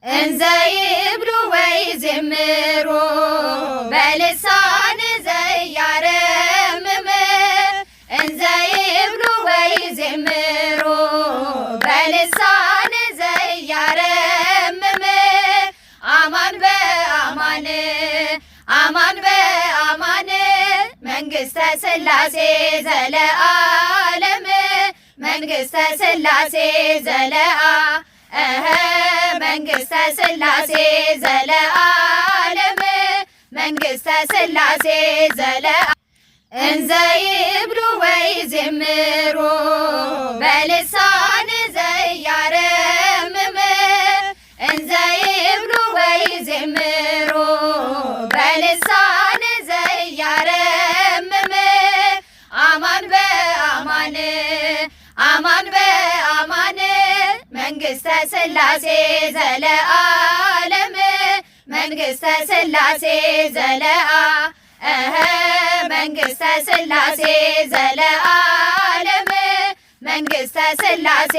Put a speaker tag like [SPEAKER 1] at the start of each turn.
[SPEAKER 1] እንዘ ይብሉ ወይዘምሩ በልሳን ዘያረምም እንዘ ይብሉ ወይዘምሩ በልሳን ዘያረምም አማን በአማን አማን በአማን መንግሥተ ሥላሴ ዘለዓለም መንግሥተ ሥላሴ መንግሥተ ሥላሴ ዘለዓለም መንግሥተ ሥላሴ እንዘ ይብሉ ወይዘምሩ በልሳን ዘያረምም እንዘ ይብሉ ወይዘምሩ በልሳን ዘያረምም አማን በአማን አማን በአማን መንግሥተ ሥላሴ ዘለዓለም መንግሥተ ሥላሴ መንግሥተ ሥላሴ ዘለዓለም መንግሥተ ሥላሴ